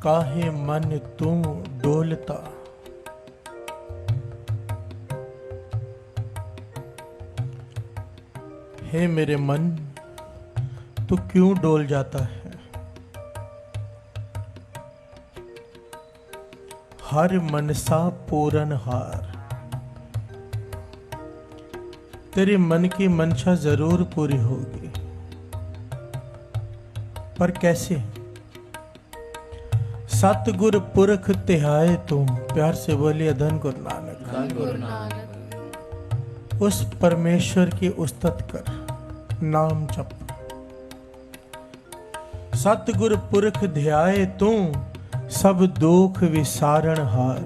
काहे मन तू डोलता। हे मेरे मन, तू क्यों डोल जाता है? हर मनसा पूरन हार। तेरे मन की मंशा जरूर पूरी होगी, पर कैसे? सतगुर पुरख तिहाए तुम। प्यार से बोलिए धन गुरु नानक। उस परमेश्वर की उस्तत कर, नाम जप। सतगुर पुरख ध्याए तू, सब दुख विसारण हार।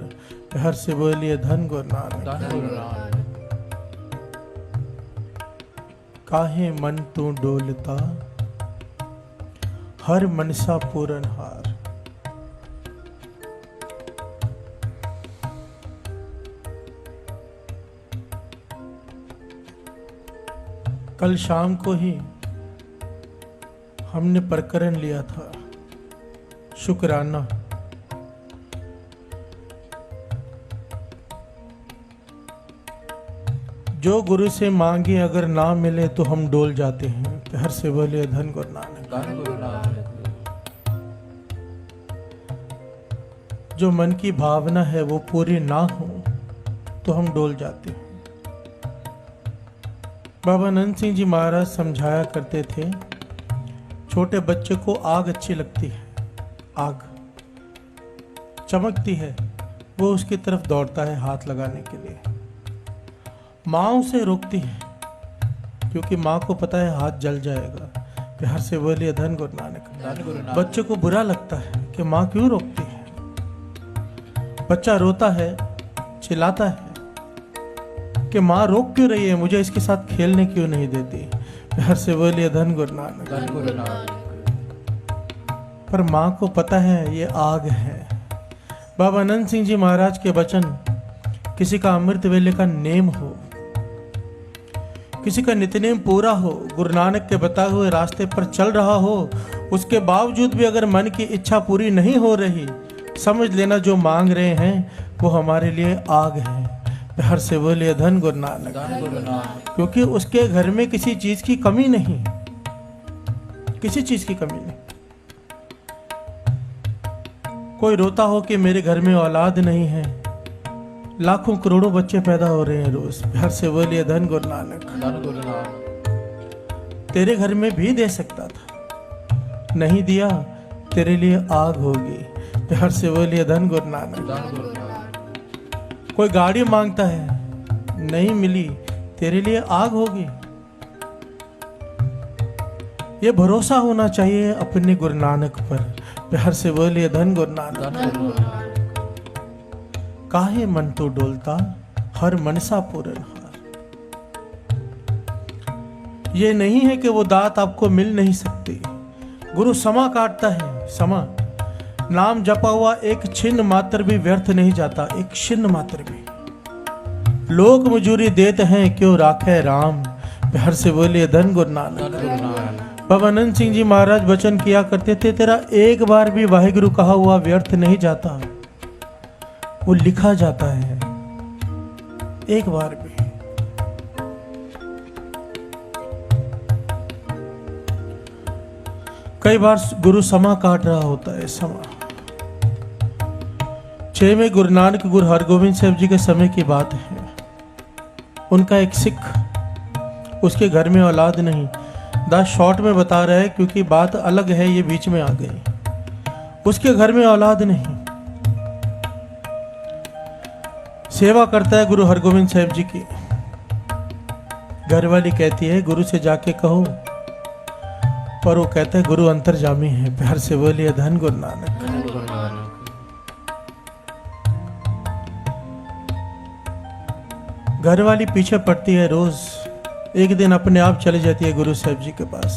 प्यार से बोलिए धन गुरु नानक। काहे मन तू डोलता, हर मनसा पूरन हार। कल शाम को ही हमने प्रकरण लिया था शुक्राना। जो गुरु से मांगे अगर ना मिले तो हम डोल जाते हैं। प्यार से बोलिए धन गुरु नानक। जो मन की भावना है वो पूरी ना हो तो हम डोल जाते हैं। बाबा नंद सिंह जी महाराज समझाया करते थे, छोटे बच्चे को आग अच्छी लगती है, आग चमकती है, वो उसकी तरफ दौड़ता है हाथ लगाने के लिए। माँ उसे रोकती है क्योंकि माँ को पता है हाथ जल जाएगा। प्यार से बोलिए धन गुरु नानक। बच्चे को बुरा लगता है कि माँ क्यों रोकती है। बच्चा रोता है, चिल्लाता है कि माँ रोक क्यों रही है, मुझे इसके साथ खेलने क्यों नहीं देती। प्यार से बोलिए धन गुरु नानक। पर माँ को पता है ये आग है। बाबा नंद सिंह जी महाराज के वचन, किसी का अमृत वेले का नेम हो, किसी का नित्यनेम पूरा हो, गुरु नानक के बताए हुए रास्ते पर चल रहा हो, उसके बावजूद भी अगर मन की इच्छा पूरी नहीं हो रही, समझ लेना जो मांग रहे हैं वो हमारे लिए आग है। प्यार से बोलिए धन गुरु नानक। क्योंकि उसके घर में किसी चीज की कमी नहीं, किसी चीज की कमी नहीं। कोई रोता हो कि मेरे घर में औलाद नहीं है, लाखों करोड़ों बच्चे पैदा हो रहे हैं रोज। प्यार से बोलिए धन गुरु नानक। तेरे घर में भी दे सकता था, नहीं दिया, तेरे लिए आग होगी। प्यार से बोलिए धन गुरु नानक। कोई गाड़ी मांगता है, नहीं मिली, तेरे लिए आग होगी। ये भरोसा होना चाहिए अपने गुरु नानक पर। प्यार से बोलिए धन गुरु नानक। काहे मन तो डोलता, हर मनसा पूरन हार। ये नहीं है कि वो दात आपको मिल नहीं सकती। गुरु समा काटता है, समा। नाम जपा हुआ एक छिन्न मात्र भी व्यर्थ नहीं जाता, एक छिन्न मात्र भी। लोग मजूरी देते हैं, क्यों राखे राम। प्यार से बोलिए धन गुरु नानक। बाबा नंद सिंह जी महाराज वचन किया करते थे, तेरा एक बार भी वाहिगुरु कहा हुआ व्यर्थ नहीं जाता, वो लिखा जाता है एक बार भी। कई बार गुरु समा काट रहा होता है, समा। 6वें गुरु नानक गुरु हरगोविंद साहब जी के समय की बात है। उनका एक सिख, उसके घर में औलाद नहीं। दास शॉर्ट में बता रहा है क्योंकि बात अलग है, ये बीच में आ गई। उसके घर में औलाद नहीं, सेवा करता है गुरु हरगोविंद साहब जी की। घरवाली कहती है गुरु से जाके कहो, पर वो कहता है गुरु अंतर्जामी है। प्यार से बोलिए धन गुरु नानक। घरवाली पीछे पड़ती है रोज। एक दिन अपने आप चली जाती है गुरु साहब जी के पास,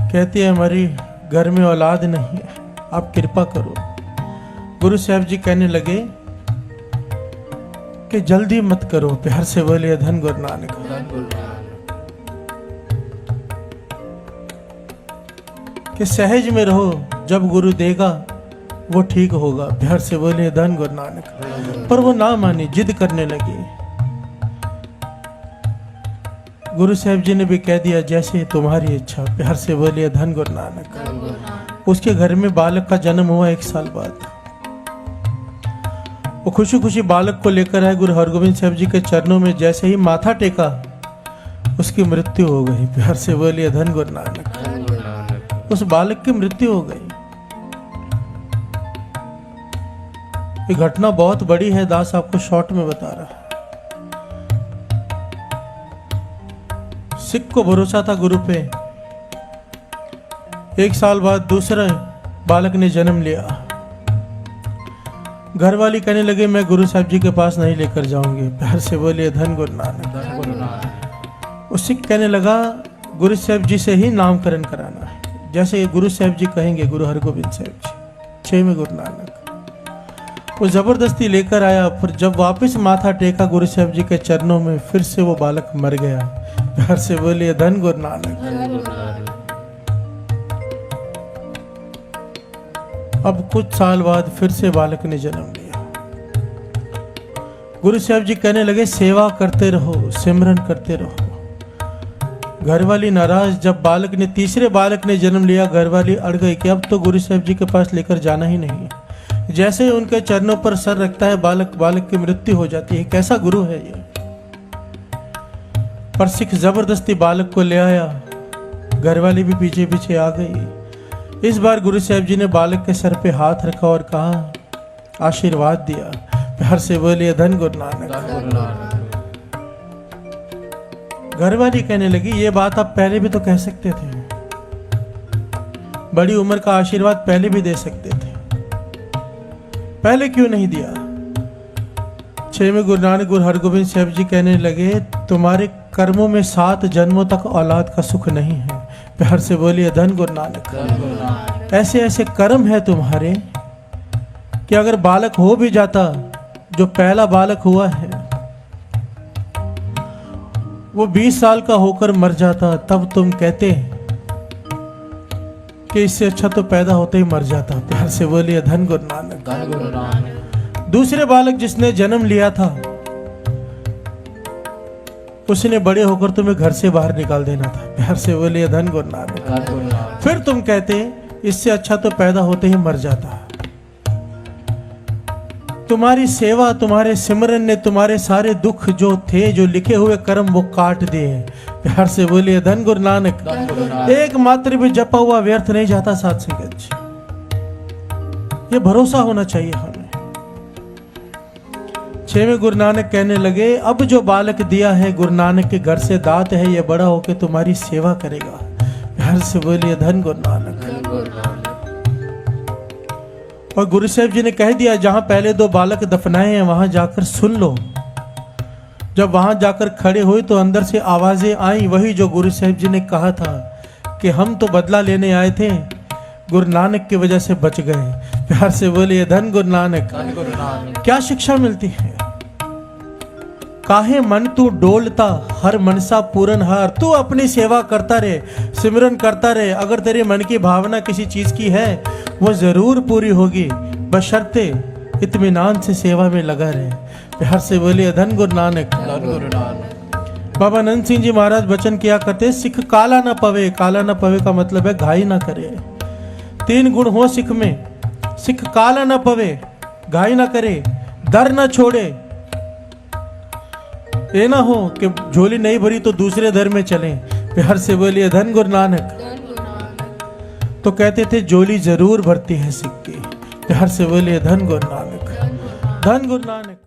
कहती है हमारी घर में औलाद नहीं है, आप कृपा करो। गुरु साहब जी कहने लगे कि जल्दी मत करो। प्यार से बोलिए धन गुरु नानक। कि सहज में रहो, जब गुरु देगा वो ठीक होगा। प्यार से बोलिए धन गुरु नानक। पर वो ना मानी, जिद करने लगी। गुरु साहब जी ने भी कह दिया जैसे तुम्हारी इच्छा। प्यार से बोलिए धन गुरु नानक। उसके घर में बालक का जन्म हुआ 1 साल बाद। वो खुशी खुशी बालक को लेकर आए गुरु हरगोविंद साहब जी के चरणों में। जैसे ही माथा टेका उसकी मृत्यु हो गई। प्यार से बोलिए धन गुरु नानक। उस बालक की मृत्यु हो गई। ये घटना बहुत बड़ी है, दास आपको शॉर्ट में बता रहा है। सिख को भरोसा था गुरु पे। 1 साल बाद दूसरा बालक ने जन्म लिया। घर वाली कहने लगे मैं गुरु साहब जी के पास नहीं लेकर जाऊंगी। प्यार से बोलिए धन गुरु नानक। उस सिख कहने लगा गुरु साहब जी से ही नामकरण कराना है, जैसे गुरु साहब जी कहेंगे। गुरु हरगोविंद साहब जी 6वें गुरु नानक। वो जबरदस्ती लेकर आया। फिर जब वापस माथा टेका गुरु साहब जी के चरणों में, फिर से वो बालक मर गया। प्यार से बोलिए धन गुरु नानक। अब कुछ साल बाद फिर से बालक ने जन्म लिया। गुरु साहब जी कहने लगे सेवा करते रहो, सिमरन करते रहो। घरवाली नाराज। जब बालक ने तीसरे बालक ने जन्म लिया, घरवाली अड़ गई कि अब तो गुरु साहब जी के पास लेकर जाना ही नहीं। जैसे ही उनके चरणों पर सर रखता है बालक की मृत्यु हो जाती है। कैसा गुरु है ये। पर सिख जबरदस्ती बालक को ले आया। घरवाली भी पीछे पीछे आ गई। इस बार गुरु साहब जी ने बालक के सर पे हाथ रखा और कहा, आशीर्वाद दिया। प्यार से बोलिए धन गुरु नानक। घरवाली कहने लगी ये बात आप पहले भी तो कह सकते थे। बड़ी उम्र का आशीर्वाद पहले भी दे सकते थे, पहले क्यों नहीं दिया। 6वें गुरु नानक गुरु हरगोविंद साहब जी कहने लगे तुम्हारे कर्मों में 7 जन्मों तक औलाद का सुख नहीं है। प्यार से बोलिए धन गुरु नानक। ऐसे ऐसे कर्म है तुम्हारे कि अगर बालक हो भी जाता, जो पहला बालक हुआ है वो 20 साल का होकर मर जाता, तब तुम कहते कि इससे अच्छा तो पैदा होते ही मर जाता। प्यार से बोलिए धन गुरु नानक। दूसरे बालक जिसने जन्म लिया था उसने बड़े होकर तुम्हें घर से बाहर निकाल देना था। प्यार से बोलिए धन गुरु नानक। फिर तुम कहते इससे अच्छा तो पैदा होते ही मर जाता। तुम्हारी सेवा, तुम्हारे सिमरन ने तुम्हारे सारे दुख जो थे, जो लिखे हुए कर्म वो काट दिए। प्यार से बोलिए धन गुरु नानक। एक मात्र भी जपा हुआ व्यर्थ नहीं जाता साथ संगत जी। ये भरोसा होना चाहिए हमें। 6वें गुरु नानक कहने लगे अब जो बालक दिया है गुरु नानक के घर से दात है, ये बड़ा होकर तुम्हारी सेवा करेगा। प्यार से बोलिए धन गुरु नानक। और गुरु साहब जी ने कह दिया जहां पहले 2 बालक दफनाए हैं वहां जाकर सुन लो। जब वहां जाकर खड़े हुए तो अंदर से आवाजें आई, वही जो गुरु साहब जी ने कहा था कि हम तो बदला लेने आए थे, गुरु नानक की वजह से बच गए। प्यार से बोलिए धन गुरु नानक। क्या शिक्षा मिलती है। काहे मन तू डोलता, हर मनसा पूरन हार। तू अपनी सेवा करता रहे, सिमरन करता रहे। अगर तेरे मन की भावना किसी चीज की है वो जरूर पूरी होगी, बशर्ते इत्मीनान से सेवा में लगा रहे। प्यार से बोलिए धन गुरु नानक। बाबा नंद सिंह जी महाराज वचन किया करते, सिख काला ना पवे। काला ना पवे का मतलब है घाई ना करे। 3 गुण हो सिख में। सिख काला ना पवे, घाई ना करे, दर ना छोड़े। ये ना हो कि झोली नहीं भरी तो दूसरे दर में चलें। प्यार से बोलिए धन गुरु नानक। तो कहते थे झोली जरूर भरती है सिख की। प्यार से बोलिए धन गुरु नानक। धन गुरु नानक।